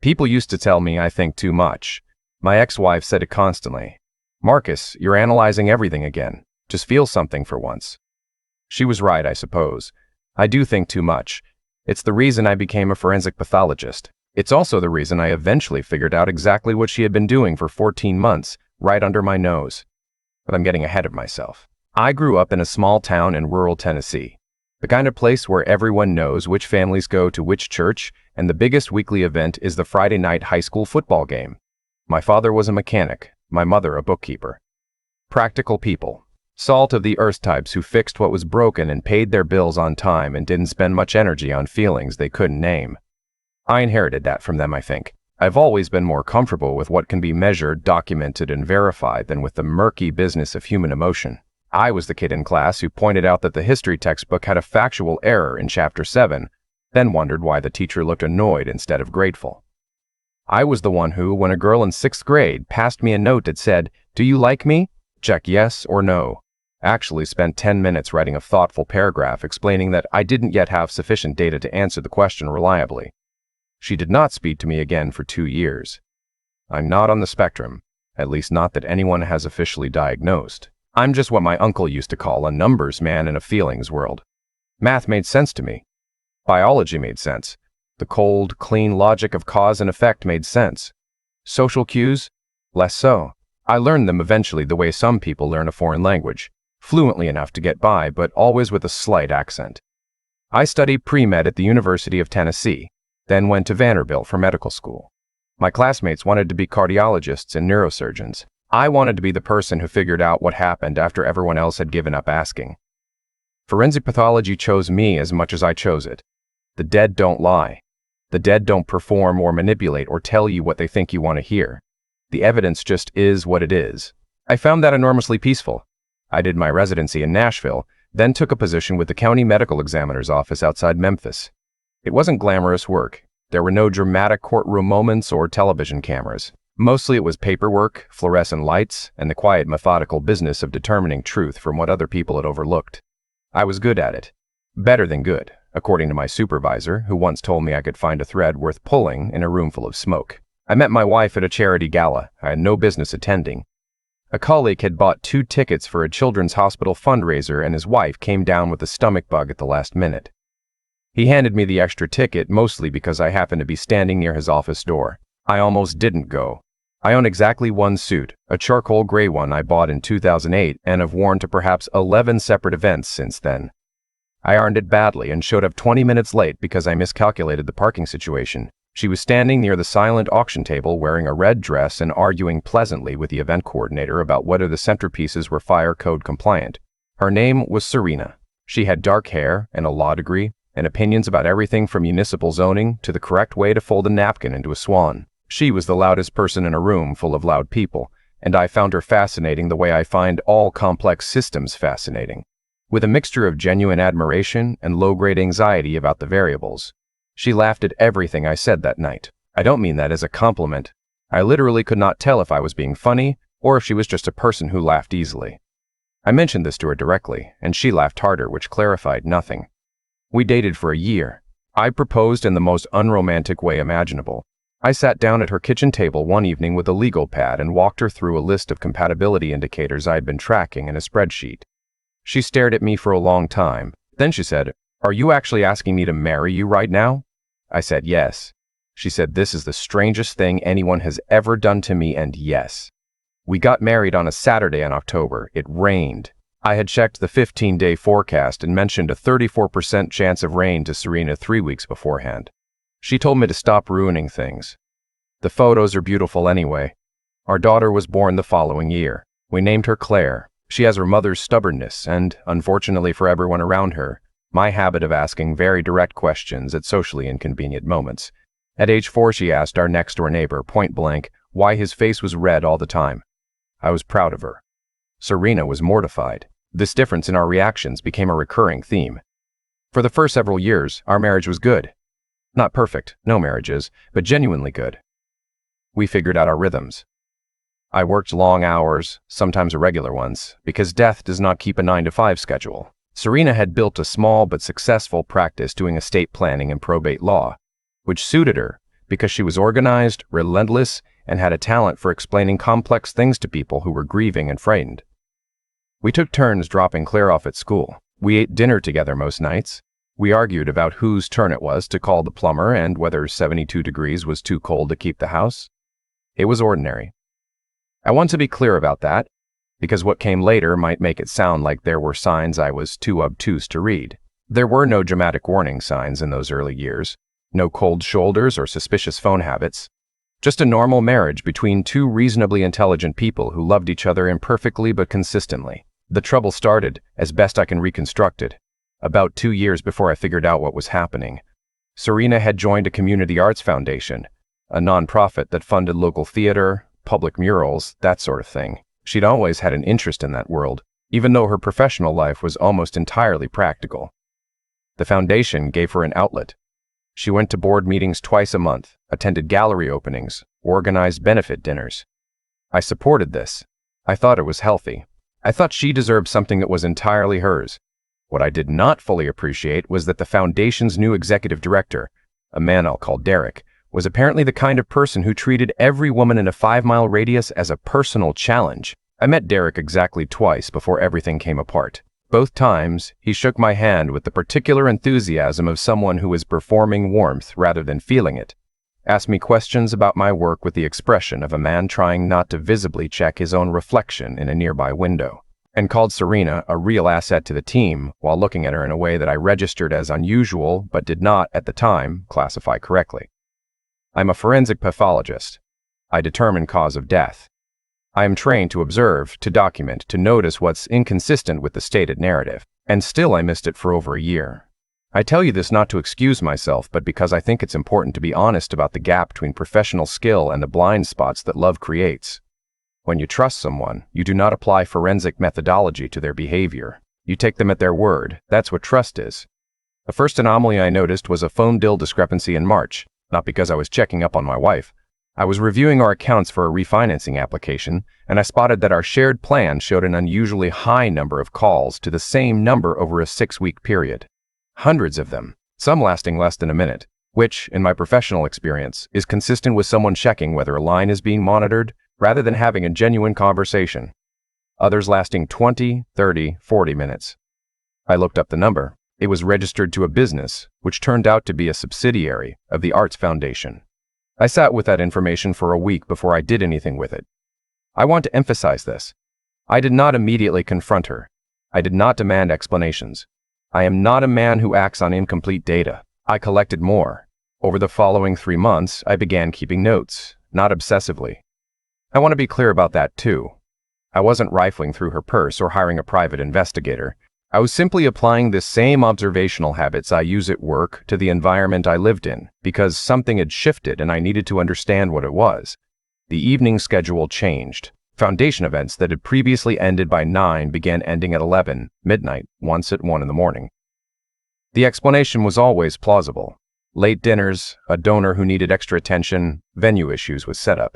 People used to tell me I think too much. My ex-wife said it constantly. Marcus, you're analyzing everything again. Just feel something for once. She was right, I suppose. I do think too much. It's the reason I became a forensic pathologist. It's also the reason I eventually figured out exactly what she had been doing for 14 months, right under my nose. But I'm getting ahead of myself. I grew up in a small town in rural Tennessee. The kind of place where everyone knows which families go to which church, and the biggest weekly event is the Friday night high school football game. My father was a mechanic, my mother a bookkeeper. Practical people. Salt of the earth types who fixed what was broken and paid their bills on time and didn't spend much energy on feelings they couldn't name. I inherited that from them, I think. I've always been more comfortable with what can be measured, documented, and verified than with the murky business of human emotion. I was the kid in class who pointed out that the history textbook had a factual error in Chapter 7, then wondered why the teacher looked annoyed instead of grateful. I was the one who, when a girl in 6th grade passed me a note that said, "Do you like me? Check yes or no," actually spent 10 minutes writing a thoughtful paragraph explaining that I didn't yet have sufficient data to answer the question reliably. She did not speak to me again for 2 years. I'm not on the spectrum, at least not that anyone has officially diagnosed. I'm just what my uncle used to call a numbers man in a feelings world. Math made sense to me. Biology made sense. The cold, clean logic of cause and effect made sense. Social cues? Less so. I learned them eventually the way some people learn a foreign language, fluently enough to get by, but always with a slight accent. I studied pre-med at the University of Tennessee, then went to Vanderbilt for medical school. My classmates wanted to be cardiologists and neurosurgeons. I wanted to be the person who figured out what happened after everyone else had given up asking. Forensic pathology chose me as much as I chose it. The dead don't lie. The dead don't perform or manipulate or tell you what they think you want to hear. The evidence just is what it is. I found that enormously peaceful. I did my residency in Nashville, then took a position with the county medical examiner's office outside Memphis. It wasn't glamorous work. There were no dramatic courtroom moments or television cameras. Mostly it was paperwork, fluorescent lights, and the quiet, methodical business of determining truth from what other people had overlooked. I was good at it. Better than good, according to my supervisor, who once told me I could find a thread worth pulling in a room full of smoke. I met my wife at a charity gala I had no business attending. A colleague had bought 2 tickets for a children's hospital fundraiser, and his wife came down with a stomach bug at the last minute. He handed me the extra ticket mostly because I happened to be standing near his office door. I almost didn't go. I own exactly one suit, a charcoal gray one I bought in 2008 and have worn to perhaps 11 separate events since then. I earned it badly and showed up 20 minutes late because I miscalculated the parking situation. She was standing near the silent auction table wearing a red dress and arguing pleasantly with the event coordinator about whether the centerpieces were fire code compliant. Her name was Serena. She had dark hair and a law degree and opinions about everything from municipal zoning to the correct way to fold a napkin into a swan. She was the loudest person in a room full of loud people, and I found her fascinating the way I find all complex systems fascinating, with a mixture of genuine admiration and low-grade anxiety about the variables. She laughed at everything I said that night. I don't mean that as a compliment. I literally could not tell if I was being funny or if she was just a person who laughed easily. I mentioned this to her directly, and she laughed harder, which clarified nothing. We dated for a year. I proposed in the most unromantic way imaginable. I sat down at her kitchen table one evening with a legal pad and walked her through a list of compatibility indicators I had been tracking in a spreadsheet. She stared at me for a long time. Then she said, "Are you actually asking me to marry you right now?" I said yes. She said, "This is the strangest thing anyone has ever done to me, and yes." We got married on a Saturday in October. It rained. I had checked the 15-day forecast and mentioned a 34% chance of rain to Serena 3 weeks beforehand. She told me to stop ruining things. The photos are beautiful anyway. Our daughter was born the following year. We named her Claire. She has her mother's stubbornness and, unfortunately for everyone around her, my habit of asking very direct questions at socially inconvenient moments. At age 4, she asked our next-door neighbor, point blank, why his face was red all the time. I was proud of her. Serena was mortified. This difference in our reactions became a recurring theme. For the first several years, our marriage was good. Not perfect, no marriage is, but genuinely good. We figured out our rhythms. I worked long hours, sometimes irregular ones, because death does not keep a 9-to-5 schedule. Serena had built a small but successful practice doing estate planning and probate law, which suited her because she was organized, relentless, and had a talent for explaining complex things to people who were grieving and frightened. We took turns dropping Claire off at school. We ate dinner together most nights. We argued about whose turn it was to call the plumber and whether 72 degrees was too cold to keep the house. It was ordinary. I want to be clear about that, because what came later might make it sound like there were signs I was too obtuse to read. There were no dramatic warning signs in those early years, no cold shoulders or suspicious phone habits. Just a normal marriage between two reasonably intelligent people who loved each other imperfectly but consistently. The trouble started, as best I can reconstruct it, about 2 years before I figured out what was happening. Serena had joined a community arts foundation, a nonprofit that funded local theater, public murals, that sort of thing. She'd always had an interest in that world, even though her professional life was almost entirely practical. The foundation gave her an outlet. She went to board meetings twice a month, attended gallery openings, organized benefit dinners. I supported this. I thought it was healthy. I thought she deserved something that was entirely hers. What I did not fully appreciate was that the foundation's new executive director, a man I'll call Derek, was apparently the kind of person who treated every woman in a 5-mile radius as a personal challenge. I met Derek exactly twice before everything came apart. Both times, he shook my hand with the particular enthusiasm of someone who is performing warmth rather than feeling it, asked me questions about my work with the expression of a man trying not to visibly check his own reflection in a nearby window, and called Serena a real asset to the team while looking at her in a way that I registered as unusual but did not, at the time, classify correctly. I'm a forensic pathologist. I determine cause of death. I am trained to observe, to document, to notice what's inconsistent with the stated narrative. And still I missed it for over a year. I tell you this not to excuse myself, but because I think it's important to be honest about the gap between professional skill and the blind spots that love creates. When you trust someone, you do not apply forensic methodology to their behavior. You take them at their word. That's what trust is. The first anomaly I noticed was a phone bill discrepancy in March, not because I was checking up on my wife. I was reviewing our accounts for a refinancing application, and I spotted that our shared plan showed an unusually high number of calls to the same number over a 6-week period. Hundreds of them, some lasting less than a minute, which, in my professional experience, is consistent with someone checking whether a line is being monitored rather than having a genuine conversation. Others lasting 20, 30, 40 minutes. I looked up the number. It was registered to a business, which turned out to be a subsidiary of the Arts Foundation. I sat with that information for a week before I did anything with it. I want to emphasize this. I did not immediately confront her. I did not demand explanations. I am not a man who acts on incomplete data. I collected more. Over the following 3 months, I began keeping notes, not obsessively. I want to be clear about that too. I wasn't rifling through her purse or hiring a private investigator. I was simply applying the same observational habits I use at work to the environment I lived in, because something had shifted and I needed to understand what it was. The evening schedule changed. Foundation events that had previously ended by 9 began ending at 11, midnight, once at 1 in the morning. The explanation was always plausible. Late dinners, a donor who needed extra attention, venue issues with setup.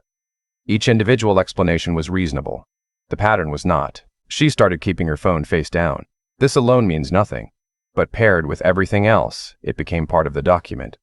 Each individual explanation was reasonable. The pattern was not. She started keeping her phone face down. This alone means nothing, but paired with everything else, it became part of the document.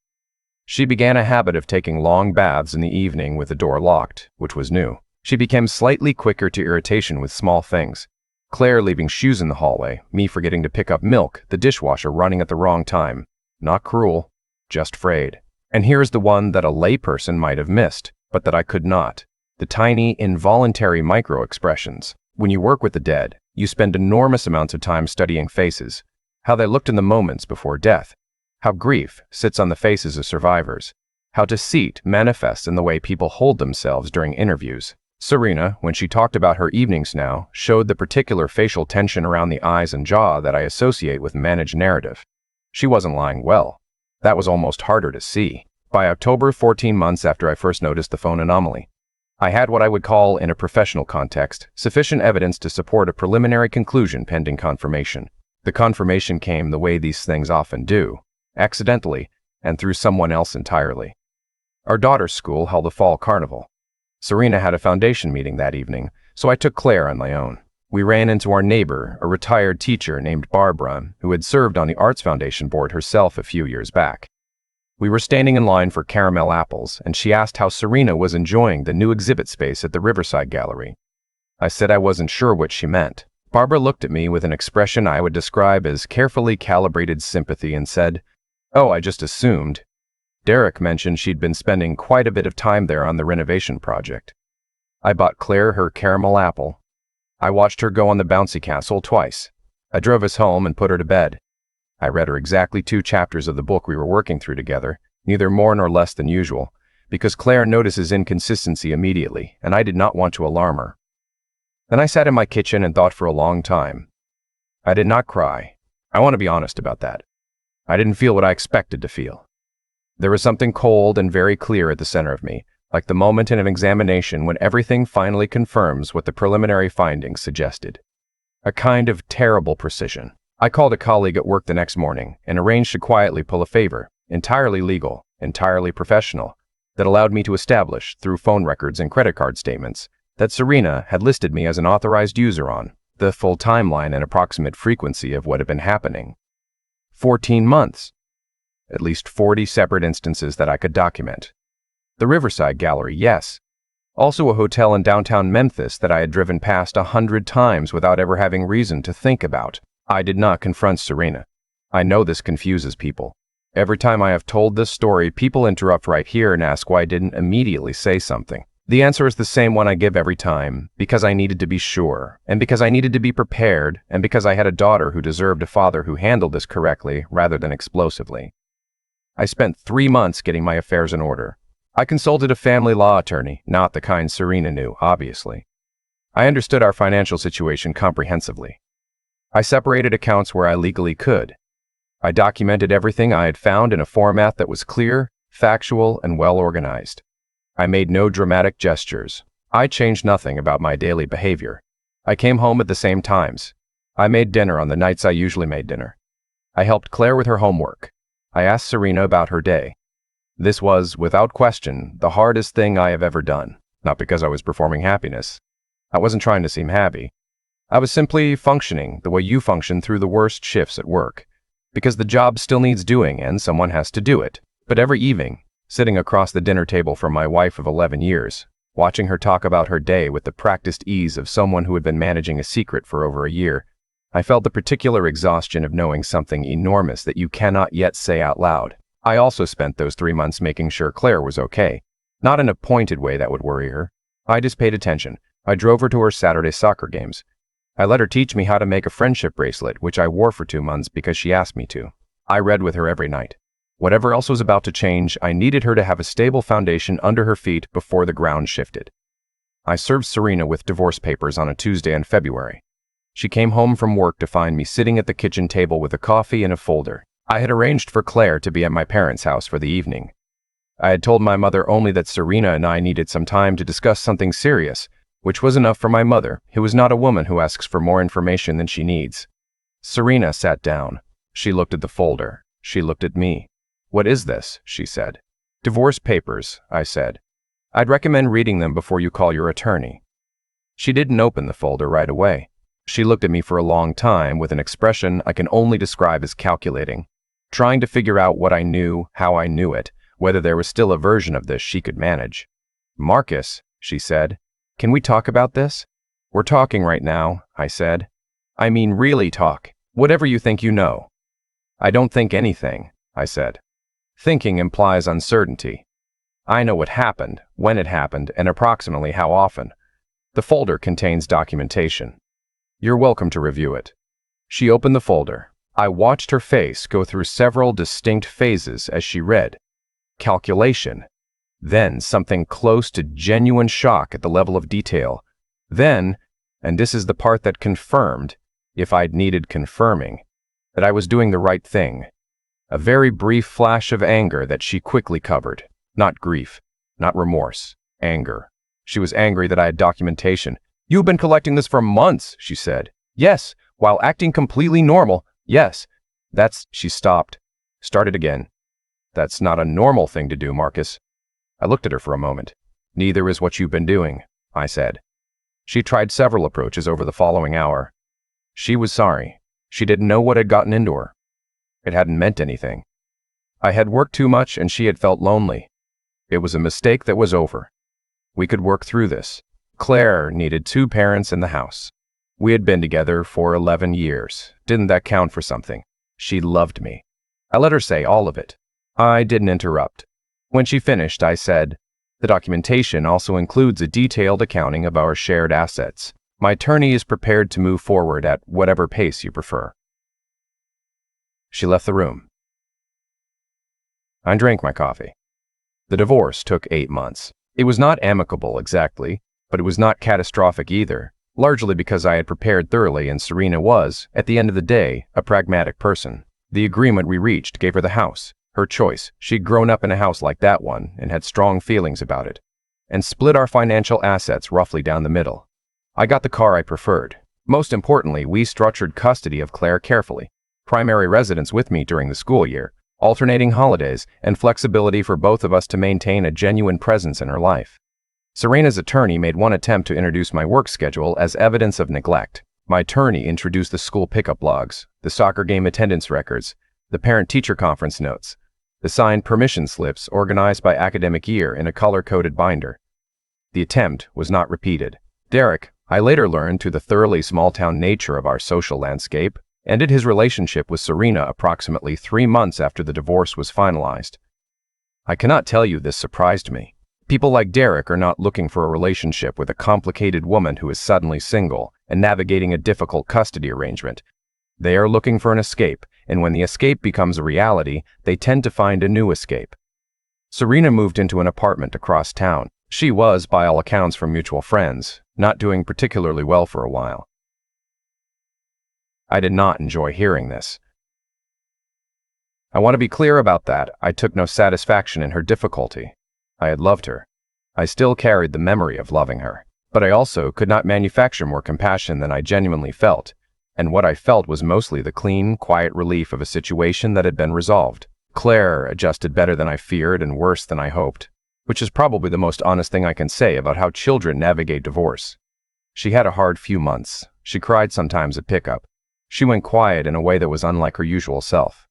She began a habit of taking long baths in the evening with the door locked, which was new. She became slightly quicker to irritation with small things. Claire leaving shoes in the hallway, me forgetting to pick up milk, the dishwasher running at the wrong time. Not cruel, just frayed. And here's the one that a layperson might have missed, but that I could not. The tiny, involuntary micro-expressions. When you work with the dead, you spend enormous amounts of time studying faces, how they looked in the moments before death, how grief sits on the faces of survivors, how deceit manifests in the way people hold themselves during interviews. Serena, when she talked about her evenings now, showed the particular facial tension around the eyes and jaw that I associate with managed narrative. She wasn't lying well. That was almost harder to see. By October, 14 months after I first noticed the phone anomaly, I had what I would call, in a professional context, sufficient evidence to support a preliminary conclusion pending confirmation. The confirmation came the way these things often do, accidentally, and through someone else entirely. Our daughter's school held a fall carnival. Serena had a foundation meeting that evening, so I took Claire on my own. We ran into our neighbor, a retired teacher named Barbara, who had served on the Arts Foundation board herself a few years back. We were standing in line for caramel apples, and she asked how Serena was enjoying the new exhibit space at the Riverside Gallery. I said I wasn't sure what she meant. Barbara looked at me with an expression I would describe as carefully calibrated sympathy and said, "Oh, I just assumed." Derek mentioned she'd been spending quite a bit of time there on the renovation project. I bought Claire her caramel apple. I watched her go on the bouncy castle twice. I drove us home and put her to bed. I read her exactly 2 chapters of the book we were working through together, neither more nor less than usual, because Claire notices inconsistency immediately, and I did not want to alarm her. Then I sat in my kitchen and thought for a long time. I did not cry. I want to be honest about that. I didn't feel what I expected to feel. There was something cold and very clear at the center of me, like the moment in an examination when everything finally confirms what the preliminary findings suggested. A kind of terrible precision. I called a colleague at work the next morning and arranged to quietly pull a favor, entirely legal, entirely professional, that allowed me to establish, through phone records and credit card statements, that Serena had listed me as an authorized user on the full timeline and approximate frequency of what had been happening. 14 months. At least 40 separate instances that I could document. The Riverside Gallery, yes. Also a hotel in downtown Memphis that I had driven past 100 times without ever having reason to think about. I did not confront Serena. I know this confuses people. Every time I have told this story, people interrupt right here and ask why I didn't immediately say something. The answer is the same one I give every time, because I needed to be sure, and because I needed to be prepared, and because I had a daughter who deserved a father who handled this correctly rather than explosively. I spent 3 months getting my affairs in order. I consulted a family law attorney, not the kind Serena knew, obviously. I understood our financial situation comprehensively. I separated accounts where I legally could. I documented everything I had found in a format that was clear, factual, and well organized. I made no dramatic gestures. I changed nothing about my daily behavior. I came home at the same times. I made dinner on the nights I usually made dinner. I helped Claire with her homework. I asked Serena about her day. This was, without question, the hardest thing I have ever done, not because I was performing happiness. I wasn't trying to seem happy. I was simply functioning the way you function through the worst shifts at work, because the job still needs doing and someone has to do it. But every evening, sitting across the dinner table from my wife of 11 years, watching her talk about her day with the practiced ease of someone who had been managing a secret for over a year, I felt the particular exhaustion of knowing something enormous that you cannot yet say out loud. I also spent those 3 months making sure Claire was okay, not in a pointed way that would worry her. I just paid attention. I drove her to her Saturday soccer games. I let her teach me how to make a friendship bracelet, which I wore for 2 months because she asked me to. I read with her every night. Whatever else was about to change, I needed her to have a stable foundation under her feet before the ground shifted. I served Serena with divorce papers on a Tuesday in February. She came home from work to find me sitting at the kitchen table with a coffee and a folder. I had arranged for Claire to be at my parents' house for the evening. I had told my mother only that Serena and I needed some time to discuss something serious, which was enough for my mother, who is not a woman who asks for more information than she needs. Serena sat down. She looked at the folder. She looked at me. "What is this?" she said. "Divorce papers," I said. "I'd recommend reading them before you call your attorney." She didn't open the folder right away. She looked at me for a long time with an expression I can only describe as calculating, trying to figure out what I knew, how I knew it, whether there was still a version of this she could manage. "Marcus," she said, "can we talk about this?" "We're talking right now," I said. "I mean really talk. Whatever you think you know." "I don't think anything," I said. Thinking implies uncertainty. I know what happened, when it happened, and approximately how often. The folder contains documentation. You're welcome to review it. She opened the folder. I watched her face go through several distinct phases as she read. Calculation. Then something close to genuine shock at the level of detail. Then, and this is the part that confirmed, if I'd needed confirming, that I was doing the right thing. A very brief flash of anger that she quickly covered. Not grief, not remorse, anger. She was angry that I had documentation. "You've been collecting this for months," she said. "Yes, while acting completely normal. Yes, that's..." She stopped. Started again. "That's not a normal thing to do, Marcus." I looked at her for a moment. "Neither is what you've been doing," I said. She tried several approaches over the following hour. She was sorry. She didn't know what had gotten into her. It hadn't meant anything. I had worked too much and she had felt lonely. It was a mistake that was over. We could work through this. Claire needed 2 parents in the house. We had been together for 11 years. Didn't that count for something? She loved me. I let her say all of it. I didn't interrupt. When she finished, I said, "The documentation also includes a detailed accounting of our shared assets. My attorney is prepared to move forward at whatever pace you prefer." She left the room. I drank my coffee. The divorce took 8 months. It was not amicable exactly, but it was not catastrophic either, largely because I had prepared thoroughly and Serena was, at the end of the day, a pragmatic person. The agreement we reached gave her the house, her choice. She'd grown up in a house like that one and had strong feelings about it, and split our financial assets roughly down the middle. I got the car I preferred. Most importantly, we structured custody of Claire carefully. Primary residence with me during the school year, alternating holidays, and flexibility for both of us to maintain a genuine presence in her life. Serena's attorney made one attempt to introduce my work schedule as evidence of neglect. My attorney introduced the school pickup logs, the soccer game attendance records, the parent-teacher conference notes, the signed permission slips organized by academic year in a color-coded binder. The attempt was not repeated. Derek, I later learned through the thoroughly small-town nature of our social landscape, ended his relationship with Serena approximately 3 months after the divorce was finalized. I cannot tell you this surprised me. People like Derek are not looking for a relationship with a complicated woman who is suddenly single and navigating a difficult custody arrangement. They are looking for an escape, and when the escape becomes a reality, they tend to find a new escape. Serena moved into an apartment across town. She was, by all accounts from mutual friends, not doing particularly well for a while. I did not enjoy hearing this. I want to be clear about that. I took no satisfaction in her difficulty. I had loved her. I still carried the memory of loving her. But I also could not manufacture more compassion than I genuinely felt, and what I felt was mostly the clean, quiet relief of a situation that had been resolved. Claire adjusted better than I feared and worse than I hoped, which is probably the most honest thing I can say about how children navigate divorce. She had a hard few months. She cried sometimes at pickup. She went quiet in a way that was unlike her usual self.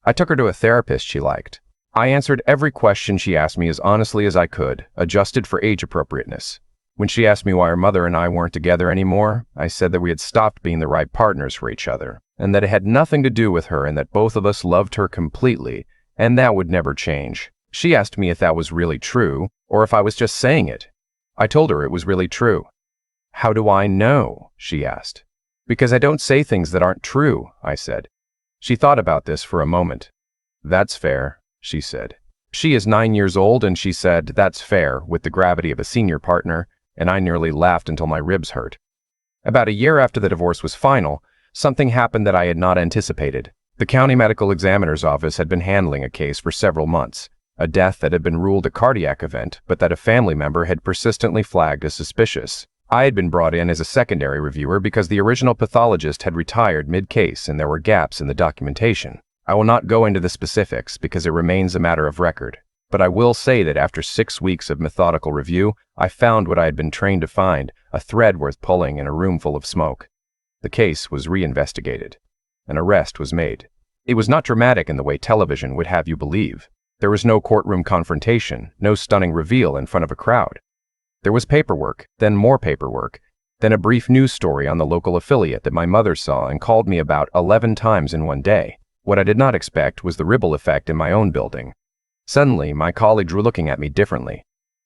I took her to a therapist she liked. I answered every question she asked me as honestly as I could, adjusted for age appropriateness. When she asked me why her mother and I weren't together anymore, I said that we had stopped being the right partners for each other, and that it had nothing to do with her and that both of us loved her completely, and that would never change. She asked me if that was really true, or if I was just saying it. I told her it was really true. "How do I know?" she asked. "Because I don't say things that aren't true," I said. She thought about this for a moment. "That's fair," she said. She is 9 years old, and she said, "That's fair," with the gravity of a senior partner, and I nearly laughed until my ribs hurt. About a year after the divorce was final, something happened that I had not anticipated. The county medical examiner's office had been handling a case for several months, a death that had been ruled a cardiac event, but that a family member had persistently flagged as suspicious. I had been brought in as a secondary reviewer because the original pathologist had retired mid-case and there were gaps in the documentation. I will not go into the specifics because it remains a matter of record, but I will say that after 6 weeks of methodical review, I found what I had been trained to find, a thread worth pulling in a room full of smoke. The case was reinvestigated. An arrest was made. It was not dramatic in the way television would have you believe. There was no courtroom confrontation, no stunning reveal in front of a crowd. There was paperwork, then more paperwork, then a brief news story on the local affiliate that my mother saw and called me about 11 times in one day. What I did not expect was the ripple effect in my own building. Suddenly, my colleagues were looking at me differently.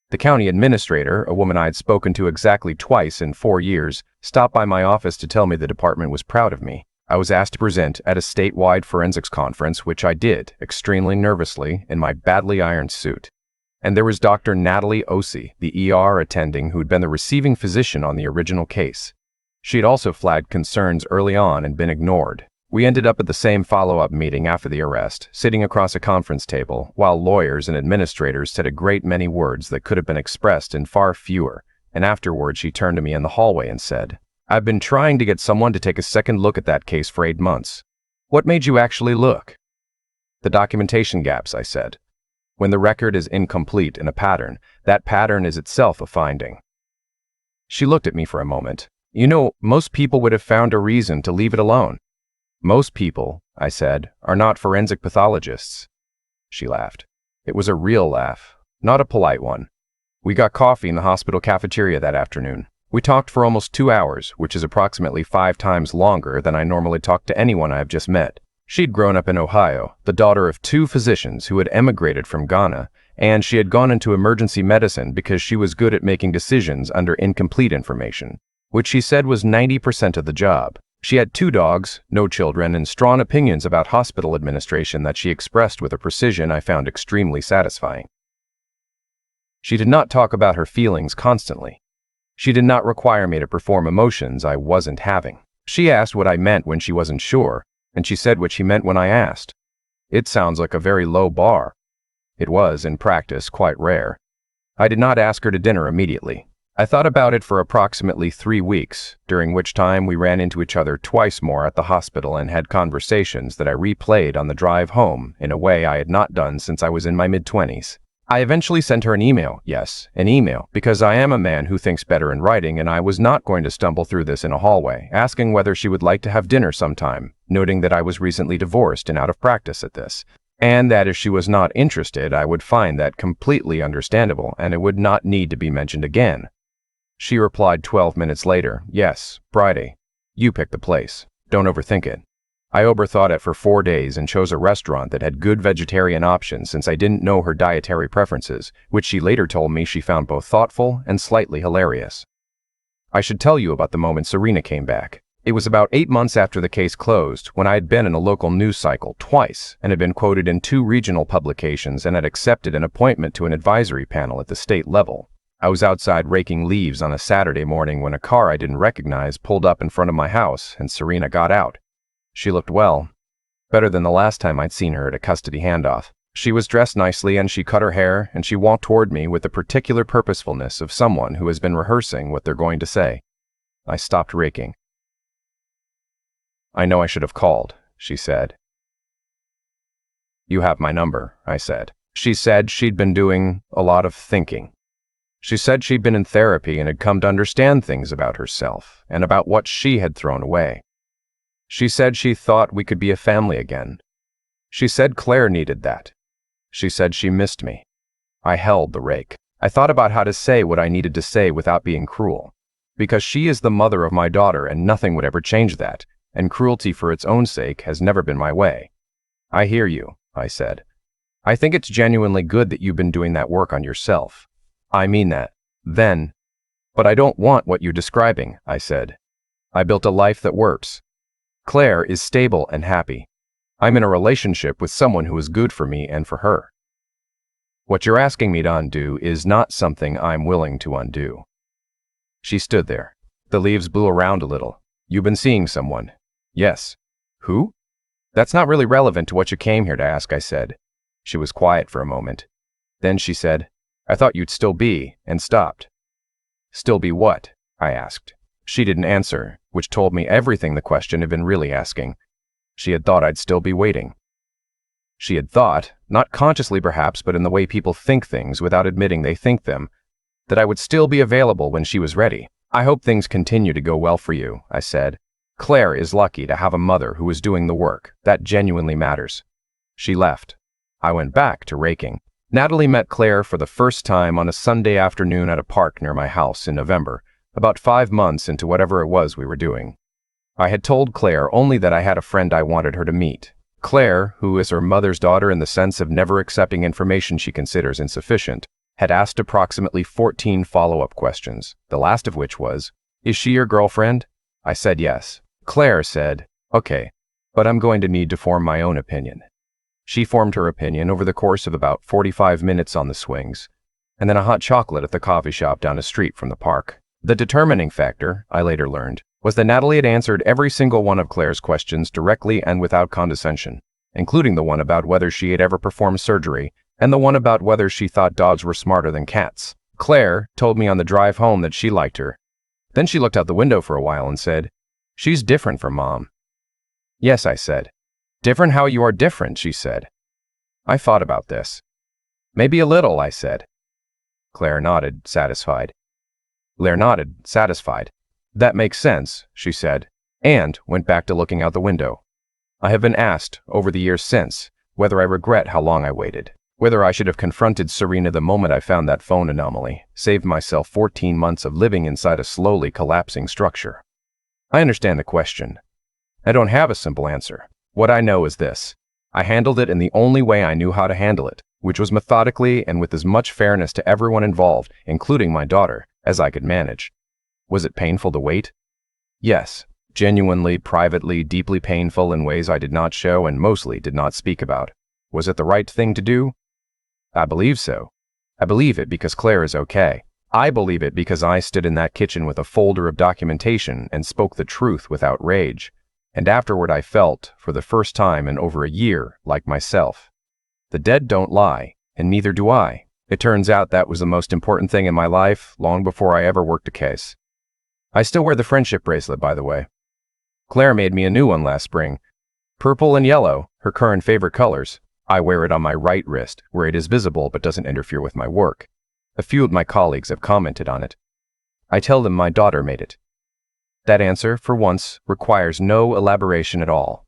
The county administrator, a woman I had spoken to exactly twice in 4 years, stopped by my office to tell me the department was proud of me. I was asked to present at a statewide forensics conference, which I did, extremely nervously, in my badly ironed suit. And there was Dr. Natalie Ossie, the ER attending who had been the receiving physician on the original case. She had also flagged concerns early on and been ignored. We ended up at the same follow-up meeting after the arrest, sitting across a conference table, while lawyers and administrators said a great many words that could have been expressed in far fewer, and afterward she turned to me in the hallway and said, "I've been trying to get someone to take a second look at that case for 8 months. What made you actually look?" "The documentation gaps," I said. When the record is incomplete in a pattern, that pattern is itself a finding. She looked at me for a moment. "You know, most people would have found a reason to leave it alone." "Most people," I said, "are not forensic pathologists." she laughed. It was a real laugh, not a polite one. We got coffee in the hospital cafeteria that afternoon. We talked for almost 2 hours, which is approximately 5 times longer than I normally talk to anyone I have just met. She'd grown up in Ohio, the daughter of 2 physicians who had emigrated from Ghana, and she had gone into emergency medicine because she was good at making decisions under incomplete information, which she said was 90% of the job. She had 2 dogs, no children, and strong opinions about hospital administration that she expressed with a precision I found extremely satisfying. She did not talk about her feelings constantly. She did not require me to perform emotions I wasn't having. She asked what I meant when she wasn't sure, and she said what she meant when I asked. It sounds like a very low bar. It was, in practice, quite rare. I did not ask her to dinner immediately. I thought about it for approximately 3 weeks, during which time we ran into each other twice more at the hospital and had conversations that I replayed on the drive home in a way I had not done since I was in my mid-20s. I eventually sent her an email, yes, an email, because I am a man who thinks better in writing, and I was not going to stumble through this in a hallway, asking whether she would like to have dinner sometime, noting that I was recently divorced and out of practice at this, and that if she was not interested, I would find that completely understandable, and it would not need to be mentioned again. She replied 12 minutes later, yes, Friday. You pick the place. Don't overthink it. I overthought it for 4 days and chose a restaurant that had good vegetarian options since I didn't know her dietary preferences, which she later told me she found both thoughtful and slightly hilarious. I should tell you about the moment Serena came back. It was about 8 months after the case closed, when I had been in a local news cycle twice and had been quoted in 2 regional publications and had accepted an appointment to an advisory panel at the state level. I was outside raking leaves on a Saturday morning when a car I didn't recognize pulled up in front of my house and Serena got out. She looked well, better than the last time I'd seen her at a custody handoff. She was dressed nicely and she cut her hair and she walked toward me with the particular purposefulness of someone who has been rehearsing what they're going to say. I stopped raking. I know I should have called, she said. You have my number, I said. She said she'd been doing a lot of thinking. She said she'd been in therapy and had come to understand things about herself and about what she had thrown away. She said she thought we could be a family again. She said Claire needed that. She said she missed me. I held the rake. I thought about how to say what I needed to say without being cruel, because she is the mother of my daughter and nothing would ever change that, and cruelty for its own sake has never been my way. I hear you, I said. I think it's genuinely good that you've been doing that work on yourself. I mean that. Then. But I don't want what you're describing, I said. I built a life that works. Claire is stable and happy. I'm in a relationship with someone who is good for me and for her. What you're asking me to undo is not something I'm willing to undo. She stood there. The leaves blew around a little. You've been seeing someone. Yes. Who? That's not really relevant to what you came here to ask, I said. She was quiet for a moment. Then she said, I thought you'd still be, and stopped. Still be what? I asked. She didn't answer, which told me everything the question had been really asking. She had thought I'd still be waiting. She had thought, not consciously perhaps, but in the way people think things without admitting they think them, that I would still be available when she was ready. I hope things continue to go well for you, I said. Claire is lucky to have a mother who is doing the work. That genuinely matters. She left. I went back to raking. Natalie met Claire for the first time on a Sunday afternoon at a park near my house in November, about 5 months into whatever it was we were doing. I had told Claire only that I had a friend I wanted her to meet. Claire, who is her mother's daughter in the sense of never accepting information she considers insufficient, had asked approximately 14 follow-up questions, the last of which was, "Is she your girlfriend?" I said yes. Claire said, "Okay, but I'm going to need to form my own opinion." She formed her opinion over the course of about 45 minutes on the swings, and then a hot chocolate at the coffee shop down the street from the park. The determining factor, I later learned, was that Natalie had answered every single one of Claire's questions directly and without condescension, including the one about whether she had ever performed surgery and the one about whether she thought dogs were smarter than cats. Claire told me on the drive home that she liked her. Then she looked out the window for a while and said, "She's different from Mom." "Yes," I said. "Different how you are different," she said. I thought about this. "Maybe a little," I said. Claire nodded, satisfied. "That makes sense," she said, and went back to looking out the window. I have been asked, over the years since, whether I regret how long I waited, whether I should have confronted Serena the moment I found that phone anomaly, saved myself 14 months of living inside a slowly collapsing structure. I understand the question. I don't have a simple answer. What I know is this. I handled it in the only way I knew how to handle it, which was methodically and with as much fairness to everyone involved, including my daughter, as I could manage. Was it painful to wait? Yes, genuinely, privately, deeply painful in ways I did not show and mostly did not speak about. Was it the right thing to do? I believe so. I believe it because Claire is okay. I believe it because I stood in that kitchen with a folder of documentation and spoke the truth without rage. And afterward I felt, for the first time in over a year, like myself. The dead don't lie, and neither do I. It turns out that was the most important thing in my life, long before I ever worked a case. I still wear the friendship bracelet, by the way. Claire made me a new one last spring. Purple and yellow, her current favorite colors. I wear it on my right wrist, where it is visible but doesn't interfere with my work. A few of my colleagues have commented on it. I tell them my daughter made it. That answer, for once, requires no elaboration at all.